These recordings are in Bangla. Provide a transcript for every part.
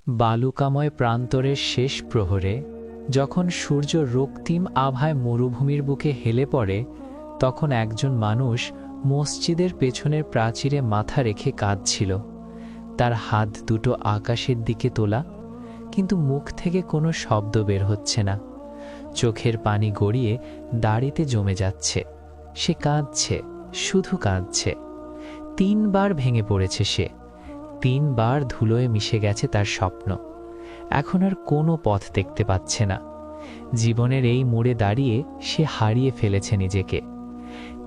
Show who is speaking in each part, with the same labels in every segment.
Speaker 1: বালুকাময় প্রান্তরের শেষ প্রহরে যখন সূর্য রক্তিম আভায় মরুভূমির বুকে হেলে পড়ে, তখন একজন মানুষ মসজিদের পেছনের প্রাচীরে মাথা রেখে কাঁদছিল। তার হাত দুটো আকাশের দিকে তোলা, কিন্তু মুখ থেকে কোনো শব্দ বের হচ্ছে না। চোখের পানি গড়িয়ে দাড়িতে জমে যাচ্ছে। সে কাঁদছে, শুধু কাঁদছে। 3 বার ভেঙে পড়েছে সে। 3 বার ধুলোয় মিশে গেছে তার স্বপ্ন। এখন আর কোনো পথ দেখতে পাচ্ছে না। জীবনের এই মোড়ে দাঁড়িয়ে সে হারিয়ে ফেলেছে নিজেকে।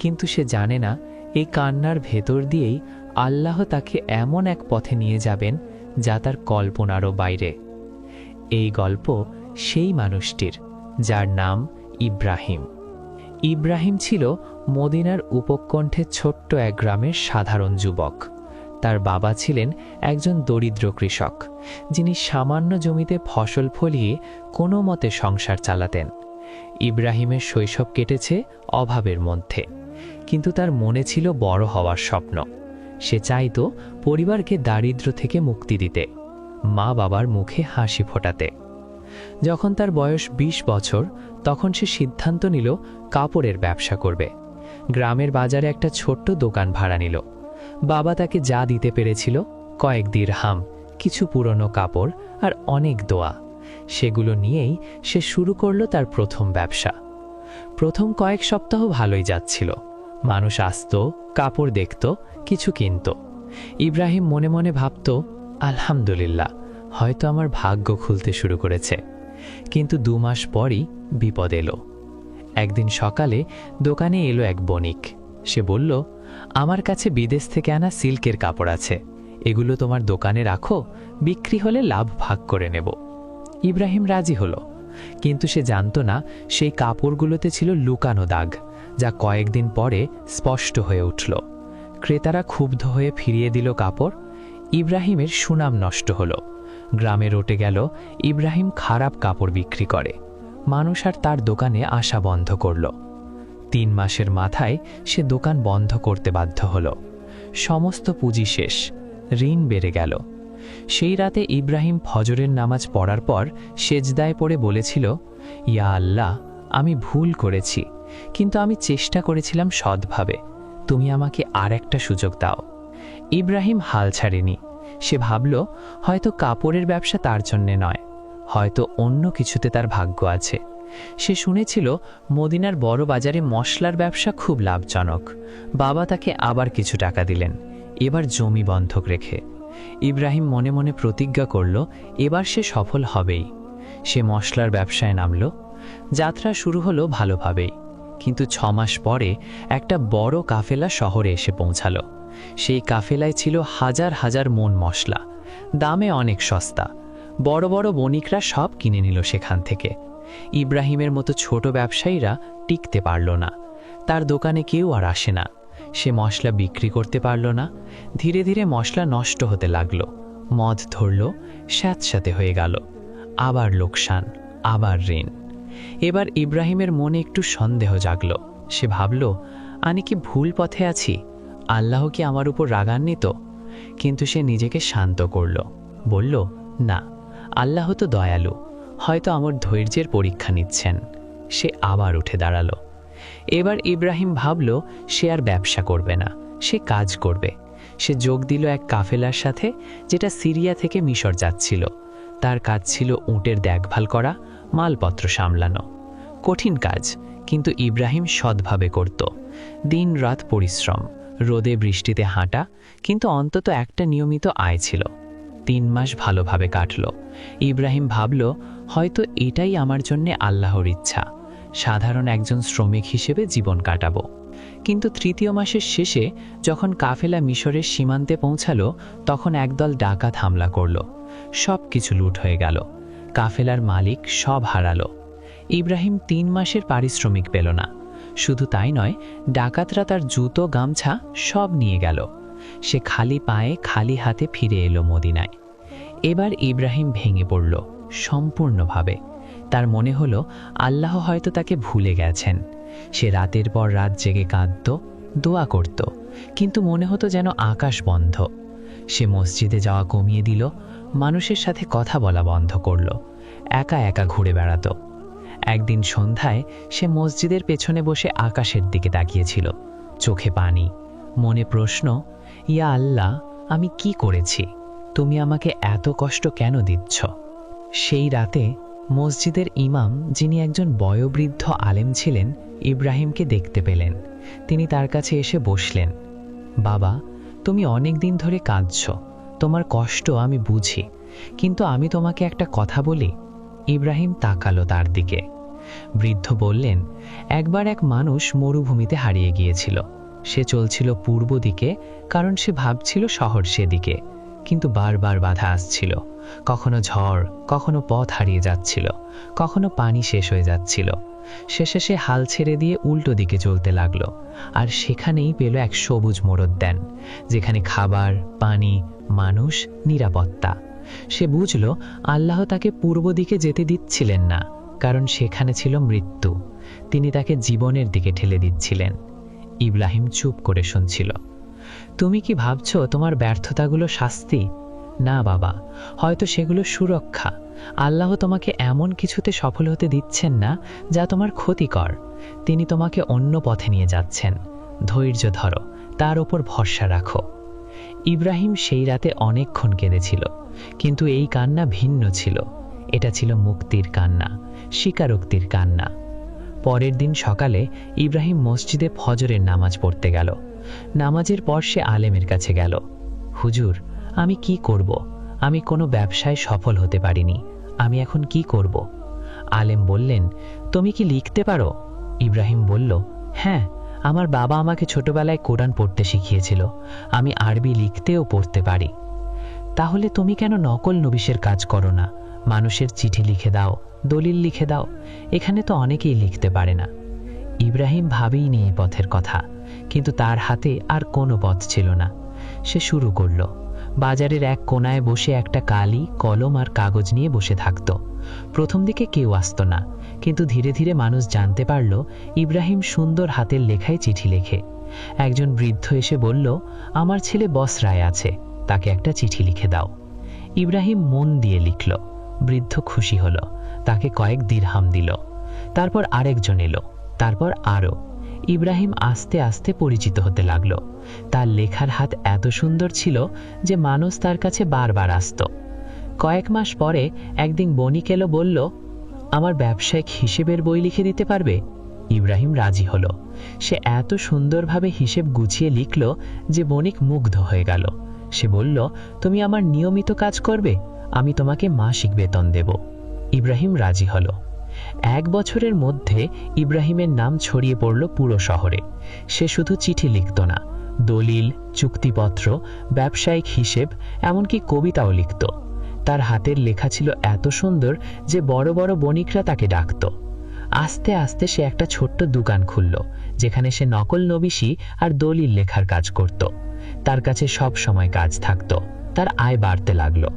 Speaker 1: কিন্তু সে জানে না, এই কান্নার ভেতর দিয়েই আল্লাহ তাকে এমন এক পথে নিয়ে যাবেন যা তার কল্পনারও বাইরে। এই গল্প সেই মানুষটির, যার নাম ইব্রাহিম। ইব্রাহিম ছিল মদিনার উপকণ্ঠে ছোট্ট এক গ্রামের সাধারণ যুবক। তার বাবা ছিলেন একজন দরিদ্র কৃষক, যিনি সামান্য জমিতে ফসল ফলিয়ে কোনো মতে সংসার চালাতেন। ইব্রাহিমের শৈশব কেটেছে অভাবের মধ্যে, কিন্তু তার মনে ছিল বড় হওয়ার স্বপ্ন। সে চাইতো পরিবারকে দারিদ্র্য থেকে মুক্তি দিতে, মা বাবার মুখে হাসি ফোটাতে। যখন তার বয়স 20 বছর, তখন সে সিদ্ধান্ত নিল কাপড়ের ব্যবসা করবে। গ্রামের বাজারে একটা ছোট্ট দোকান ভাড়া নিল। বাবা তাকে যা দিতে পেরেছিল, কয়েক দিরহাম, কিছু পুরনো কাপড় আর অনেক দোয়া, সেগুলো নিয়েই সে শুরু করল তার প্রথম ব্যবসা। প্রথম কয়েক সপ্তাহ ভালোই যাচ্ছিল। মানুষ আসতো, কাপড় দেখত, কিছু কিনত। ইব্রাহিম মনে মনে ভাবত, আলহামদুলিল্লাহ, হয়তো আমার ভাগ্য খুলতে শুরু করেছে। কিন্তু 2 মাস পরই বিপদ এলো। একদিন সকালে দোকানে এলো এক বণিক। সে বলল, আমার কাছে বিদেশ থেকে আনা সিল্কের কাপড় আছে, এগুলো তোমার দোকানে রাখো, বিক্রি হলে লাভ ভাগ করে নেব। ইব্রাহিম রাজি হলো, কিন্তু সে জানত না সেই কাপড়গুলোতে ছিল লুকানো দাগ, যা কয়েকদিন পরে স্পষ্ট হয়ে উঠল। ক্রেতারা ক্ষুব্ধ হয়ে ফিরিয়ে দিল কাপড়। ইব্রাহিমের সুনাম নষ্ট হলো। গ্রামে রটে গেল ইব্রাহিম খারাপ কাপড় বিক্রি করে। মানুষ আর তার দোকানে আসা বন্ধ করল। 3 মাসের মাথায় সে দোকান বন্ধ করতে বাধ্য হল। সমস্ত পুঁজি শেষ, ঋণ বেড়ে গেল। সেই রাতে ইব্রাহিম ফজরের নামাজ পড়ার পর সেজদায় পড়ে বলেছিল, ইয়া আল্লাহ, আমি ভুল করেছি, কিন্তু আমি চেষ্টা করেছিলাম সৎভাবে। তুমি আমাকে আর একটা সুযোগ দাও। ইব্রাহিম হাল ছাড়েনি। সে ভাবল, হয়তো কাপড়ের ব্যবসা তার জন্যে নয়, হয়তো অন্য কিছুতে তার ভাগ্য আছে। সে শুনেছিল মদিনার বড় বাজারে মশলার ব্যবসা খুব লাভজনক। বাবা তাকে আবার কিছু টাকা দিলেন, এবার জমি বন্ধক রেখে। ইব্রাহিম মনে মনে প্রতিজ্ঞা করল, এবার সে সফল হবেই। সে মশলার ব্যবসায় নামল। যাত্রা শুরু হলো ভালোভাবেই, কিন্তু 6 মাস পরে একটা বড় কাফেলা শহরে এসে পৌঁছালো। সেই কাফেলায় ছিল হাজার হাজার মণ মশলা, দামে অনেক সস্তা। বড় বড় বণিকরা সব কিনে নিল সেখান থেকে। ইব্রাহিমের মতো ছোট ব্যবসায়ীরা টিকতে পারল না। তার দোকানে কেউ আর আসে না। সে মশলা বিক্রি করতে পারল না। ধীরে ধীরে মশলা নষ্ট হতে লাগলো। মদ ধরল, স্যাঁতস্যাঁতে হয়ে গেল। আবার লোকসান, আবার ঋণ। এবার ইব্রাহিমের মনে একটু সন্দেহ জাগল। সে ভাবল, আমি কি ভুল পথে আছি? আল্লাহ কি আমার উপর রাগান্বিত? কিন্তু সে নিজেকে শান্ত করল, বলল, না, আল্লাহ তো দয়ালু, হয়তো আমার ধৈর্যের পরীক্ষা নিচ্ছেন। সে আবার উঠে দাঁড়ালো। এবার ইব্রাহিম ভাবল, সে আর ব্যবসা করবে না, সে কাজ করবে। সে যোগ দিল এক কাফেলার সাথে, যেটা সিরিয়া থেকে মিশর যাচ্ছিল। তার কাজ ছিল উটের দেখভাল করা, মালপত্র সামলানো। কঠিন কাজ, কিন্তু ইব্রাহিম সৎভাবে করত। দিন রাত পরিশ্রম, রোদে বৃষ্টিতে হাঁটা, কিন্তু অন্তত একটা নিয়মিত আয় ছিল। 3 মাস ভালোভাবে কাটল। ইব্রাহিম ভাবল, হয়তো এটাই আমার জন্যে আল্লাহর ইচ্ছা, সাধারণ একজন শ্রমিক হিসেবে জীবন কাটাবো। কিন্তু 3য় মাসের শেষে যখন কাফেলা মিশরের সীমান্তে পৌঁছালো, তখন একদল ডাকাত হামলা করল। সব কিছু লুট হয়ে গেল। কাফেলার মালিক সব হারালো। ইব্রাহিম 3 মাসের পারিশ্রমিক পেল না। শুধু তাই নয়, ডাকাতরা তার জুতো, গামছা সব নিয়ে গেল। সে খালি পায়ে খালি হাতে ফিরে এলো মদিনায়। এবার ইব্রাহিম ভেঙে পড়ল সম্পূর্ণভাবে। তার মনে হলো আল্লাহ হয়তো তাকে ভুলে গেছেন। সে রাতের পর রাত জেগে কাঁদত, দোয়া করত, কিন্তু মনে হতো যেন আকাশ বন্ধ। সে মসজিদে যাওয়া কমিয়ে দিল, মানুষের সাথে কথা বলা বন্ধ করল, একা একা ঘুরে বেড়াতো। একদিন সন্ধ্যায় সে মসজিদের পেছনে বসে আকাশের দিকে তাকিয়েছিল, চোখে পানি, মনে প্রশ্ন, ইয়া আল্লাহ, আমি কি করেছি? তুমি আমাকে এত কষ্ট কেন দিচ্ছ? সেই রাতে মসজিদের ইমাম, যিনি একজন বয়োবৃদ্ধ আলেম ছিলেন, ইব্রাহিমকে দেখতে পেলেন। তিনি তার কাছে এসে বসলেন। বাবা, তুমি অনেক দিন ধরে কাঁদছ, তোমার কষ্ট আমি বুঝি, কিন্তু আমি তোমাকে একটা কথা বলি। ইব্রাহিম তাকালো তার দিকে। বৃদ্ধ বললেন, একবার এক মানুষ মরুভূমিতে হারিয়ে গিয়েছিল। সে চলছিল পূর্ব দিকে, কারণ সে ভাবছিল শহর সেদিকে, কিন্তু বারবার বাধা আসছিল। কখনো ঝড়, কখনো পথ হারিয়ে যাচ্ছিল, কখনো পানি শেষ হয়ে যাচ্ছিল। শেষে সে হাল ছেড়ে দিয়ে উল্টো দিকে চলতে লাগলো, আর সেখানেই পেল এক সবুজ মোড়দ্যান, যেখানে খাবার, পানি, মানুষ, নিরাপত্তা। সে বুঝল আল্লাহ তাকে পূর্ব দিকে যেতে দিচ্ছিলেন না, কারণ সেখানে ছিল মৃত্যু। তিনি তাকে জীবনের দিকে ঠেলে দিচ্ছিলেন। ইব্রাহিম চুপ করে শুনছিল। তুমি কি ভাবছ তোমার ব্যর্থতাগুলো শাস্তি? না বাবা, হয়তো সেগুলো সুরক্ষা। আল্লাহ তোমাকে এমন কিছুতে সফল হতে দিচ্ছেন না যা তোমার ক্ষতিকর। তিনি তোমাকে অন্য পথে নিয়ে যাচ্ছেন। ধৈর্য ধরো, তার উপর ভরসা রাখো। ইব্রাহিম সেই রাতে অনেকক্ষণ কেঁদেছিল, কিন্তু এই কান্না ভিন্ন ছিল। এটা ছিল মুক্তির কান্না, স্বীকারোক্তির কান্না। পরের দিন সকালে ইব্রাহিম মসজিদে ফজরের নামাজ পড়তে গেল। নামাজের পর সে আলেমের কাছে গেল। হুজুর, আমি কি করব? আমি কোনো ব্যবসায় সফল হতে পারিনি, আমি এখন কি করব? আলেম বললেন, তুমি কি লিখতে পারো? ইব্রাহিম বলল, হ্যাঁ, আমার বাবা আমাকে ছোটবেলায় কোরআন পড়তে শিখিয়েছিল। আমি আরবি লিখতে ও পড়তে পারি। তাহলে তুমি কেন নকল নবিশের কাজ করো না? মানুষের চিঠি লিখে দাও, দলিল লিখে দাও। এখানে তো অনেকেই লিখতে পারে না। ইব্রাহিম ভাবেইনি এই পথের কথা, কিন্তু তার হাতে আর কোনো পথ ছিল না। সে শুরু করল। বাজারের এক কোনায় বসে একটা কালি, কলম আর কাগজ নিয়ে বসে থাকত। প্রথম দিকে কেউ আসতো না, কিন্তু ধীরে ধীরে মানুষ জানতে পারল ইব্রাহিম সুন্দর হাতের লেখায় চিঠি লেখে। একজন বৃদ্ধ এসে বলল, আমার ছেলে বসরায় আছে, তাকে একটা চিঠি লিখে দাও। ইব্রাহিম মন দিয়ে লিখল। বৃদ্ধ খুশি হলো, তাকে কয়েক দিরহাম দিল। তারপর আরেকজন এলো, তারপর আরও। ইব্রাহিম আস্তে আস্তে পরিচিত হতে লাগলো। তার লেখার হাত এত সুন্দর ছিল যে মানুষ তার কাছে বারবার আসত। কয়েক মাস পরে একদিন বণিক এলো, বলল, আমার ব্যবসায়িক হিসেবের বই লিখে দিতে পারবে? ইব্রাহিম রাজি হলো। সে এত সুন্দরভাবে হিসেব গুছিয়ে লিখল যে বণিক মুগ্ধ হয়ে গেল। সে বলল, তুমি আমার নিয়মিত কাজ করবে, আমি তোমাকে মাসিক বেতন দেব। ইব্রাহিম রাজি হলো। 1 বছরের মধ্যে ইব্রাহিমের নাম ছড়িয়ে পড়ল পুরো শহরে। সে শুধু চিঠি লিখত না, দলিল, চুক্তিপত্র, ব্যবসায়িক হিসেব, এমনকি কবিতাও লিখত। তার হাতের লেখা ছিল এত সুন্দর যে বড় বড় বণিকরা তাকে ডাকত। আস্তে আস্তে সে একটা ছোট্ট দোকান খুলল, যেখানে সে নকল নবিশি আর দলিল লেখার কাজ করত। তার কাছে সব সময় কাজ থাকত, তার আয় বাড়তে লাগলো।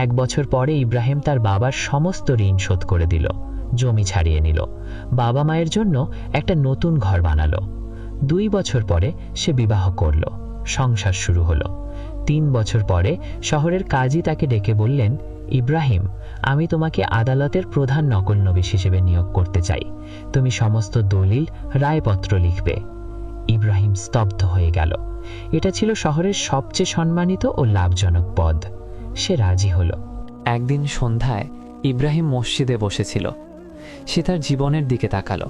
Speaker 1: 1 বছর পরে ইব্রাহিম তার বাবার সমস্ত ঋণ শোধ করে দিল, জমি ছাড়িয়ে নিল, বাবা মায়ের জন্য একটা নতুন ঘর বানালো। 2 বছর পরে সে বিবাহ করল, সংসার শুরু হলো। 3 বছর পরে শহরের কাজী তাকে ডেকে বললেন, ইব্রাহিম, আমি তোমাকে আদালতের প্রধান নকল নবিশ হিসেবে নিয়োগ করতে চাই। তুমি সমস্ত দলিল, রায়পত্র লিখবে। ইব্রাহিম স্তব্ধ হয়ে গেল। এটা ছিল শহরের সবচেয়ে সম্মানিত ও লাভজনক পদ। সে রাজি হলো। একদিন সন্ধ্যায় ইব্রাহিম মসজিদে বসেছিল। সে তার জীবনের দিকে তাকালো।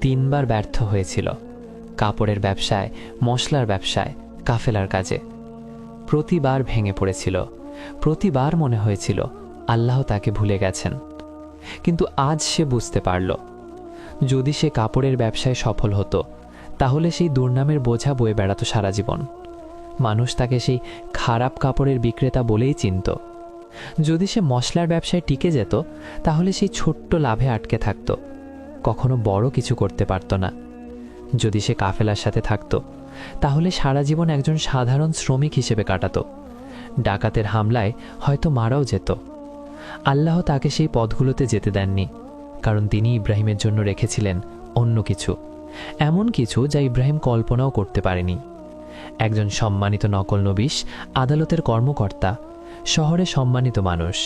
Speaker 1: 3 বার ব্যর্থ হয়েছিল, কাপড়ের ব্যবসায়, মশলার ব্যবসায়, কাফেলার কাজে। প্রতিবার ভেঙে পড়েছিল, প্রতিবার মনে হয়েছিল আল্লাহ তাকে ভুলে গেছেন। কিন্তু আজ সে বুঝতে পারল, যদি সে কাপড়ের ব্যবসায় সফল হতো, তাহলে সেই দুর্নামের বোঝা বয়ে বেড়াতো সারা জীবন। মানুষ তাকে সেই খারাপ কাপড়ের বিক্রেতা বলেই চিনত। যদি সে মশলার ব্যবসায় টিকে যেত, তাহলে সেই ছোট্ট লাভে আটকে থাকত, কখনো বড় কিছু করতে পারত না। যদি সে কাফেলার সাথে থাকত, তাহলে সারা জীবন একজন সাধারণ শ্রমিক হিসেবে কাটাতো। ডাকাতের হামলায় হয়তো মারাও যেত। আল্লাহ তাকে সেই পথগুলোতে যেতে দেননি, কারণ তিনি ইব্রাহিমের জন্য রেখেছিলেন অন্য কিছু, এমন কিছু যা ইব্রাহিম কল্পনাও করতে পারেনি। একজন সম্মানিত নকল নবিশ, আদালতের কর্মকর্তা, শহরে সম্মানিত মানুষ।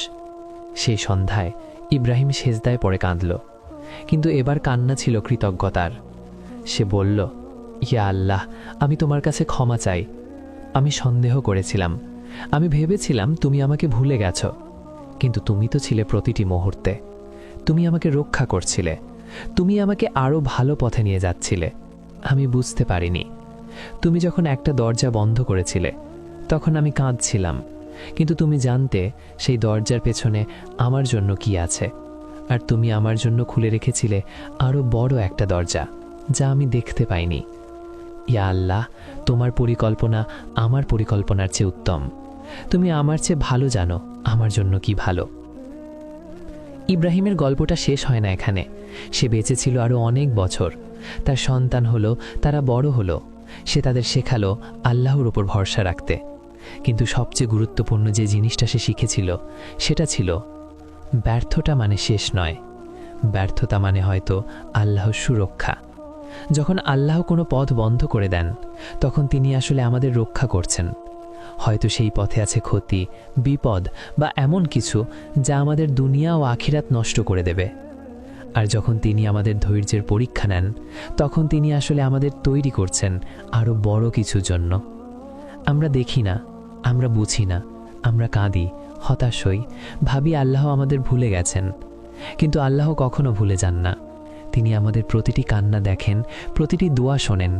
Speaker 1: সেই সন্ধ্যায় ইব্রাহিম সেজদায় পড়ে কাঁদল, কিন্তু এবার কান্না ছিল কৃতজ্ঞতার। সে বলল, ইয়া আল্লাহ, আমি তোমার কাছে ক্ষমা চাই। আমি সন্দেহ করেছিলাম, আমি ভেবেছিলাম তুমি আমাকে ভুলে গেছ, কিন্তু তুমি তো ছিলে প্রতিটি মুহূর্তে। তুমি আমাকে রক্ষা করছিলে, তুমি আমাকে আরও ভালো পথে নিয়ে যাচ্ছিলে। আমি বুঝতে পারিনি। তুমি যখন একটা দরজা বন্ধ করেছিলে তখন আমি কাঁদছিলাম, কিন্তু তুমি জানতে সেই দরজার পেছনে আমার জন্য কি আছে, আর তুমি আমার জন্য খুলে রেখেছিলে আরও বড় একটা দরজা, যা আমি দেখতে পাইনি। ইয়া আল্লাহ, তোমার পরিকল্পনা আমার পরিকল্পনার চেয়ে উত্তম। তুমি আমার চেয়ে ভালো জানো আমার জন্য কি ভালো। ইব্রাহিমের গল্পটা শেষ হয় না এখানে। সে বেঁচে ছিল আরও অনেক বছর। তার সন্তান হলো, তারা বড় হলো। সে তাদের শেখালো আল্লাহর উপর ভরসা রাখতে। কিন্তু সবচেয়ে গুরুত্বপূর্ণ যে জিনিসটা সে শিখেছিল সেটা ছিল, ব্যর্থতা মানে শেষ নয়, ব্যর্থতা মানে হয়তো আল্লাহর সুরক্ষা। যখন আল্লাহ কোনো পথ বন্ধ করে দেন তখন তিনি আসলে আমাদের রক্ষা করছেন। হয়তো সেই পথে আছে ক্ষতি, বিপদ বা এমন কিছু যা আমাদের দুনিয়া ও আখিরাত নষ্ট করে দেবে। আর যখন তিনি আমাদের ধৈর্যের পরীক্ষা নেন তখন তিনি আসলে আমাদের তৈরি করছেন আরও বড় কিছুর জন্য। আমরা দেখি না, আমরা বুঝি না, আমরা কাঁদি, হতাশ হই, ভাবি আল্লাহ আমাদের ভুলে গেছেন। কিন্তু আল্লাহ কখনো ভুলে যান না। তিনি আমাদের প্রতিটি কান্না দেখেন, প্রতিটি দোয়া শোনেন,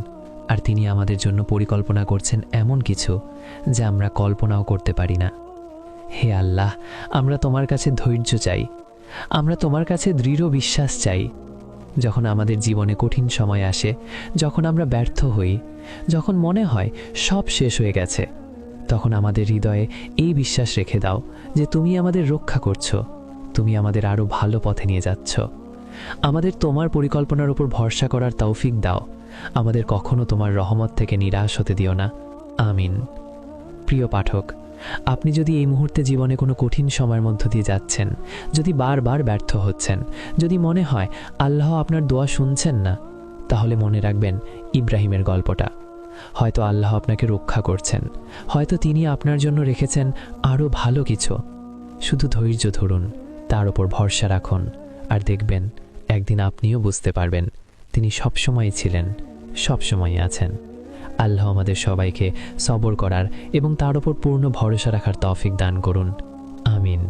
Speaker 1: আর তিনি আমাদের জন্য পরিকল্পনা করছেন এমন কিছু যা আমরা কল্পনাও করতে পারি না। হে আল্লাহ, আমরা তোমার কাছে ধৈর্য চাই, আমরা তোমার কাছে দৃঢ় বিশ্বাস চাই। যখন আমাদের জীবনে কঠিন সময় আসে, যখন আমরা ব্যর্থ হই, যখন মনে হয় সব শেষ হয়ে গেছে, তখন আমাদের হৃদয়ে এই বিশ্বাস রেখে দাও যে তুমি আমাদের রক্ষা করছো, তুমি আমাদের আরও ভালো পথে নিয়ে যাচ্ছ। আমাদের তোমার পরিকল্পনার উপর ভরসা করার তৌফিক দাও। আমাদের কখনো তোমার রহমত থেকে নিরাশ হতে দিও না। আমিন। প্রিয় পাঠক, আপনি যদি এই মুহূর্তে জীবনে কোনো কঠিন সময়ের মধ্য দিয়ে যাচ্ছেন, যদি বারবার ব্যর্থ হচ্ছেন, যদি মনে হয় আল্লাহ আপনার দোয়া শুনছেন না, তাহলে মনে রাখবেন ইব্রাহিমের গল্পটা। হয়তো আল্লাহ আপনাকে রক্ষা করছেন, হয়তো তিনি আপনার জন্য রেখেছেন আরও ভালো কিছু। শুধু ধৈর্য ধরুন, তার উপর ভরসা রাখুন, আর দেখবেন একদিন আপনিও বুঝতে পারবেন তিনি সবসময় ছিলেন, সবসময় আছেন। আল্লাহ আমাদের সবাইকে সবর করার এবং তার উপর পূর্ণ ভরসা রাখার তৌফিক দান করুন। আমিন।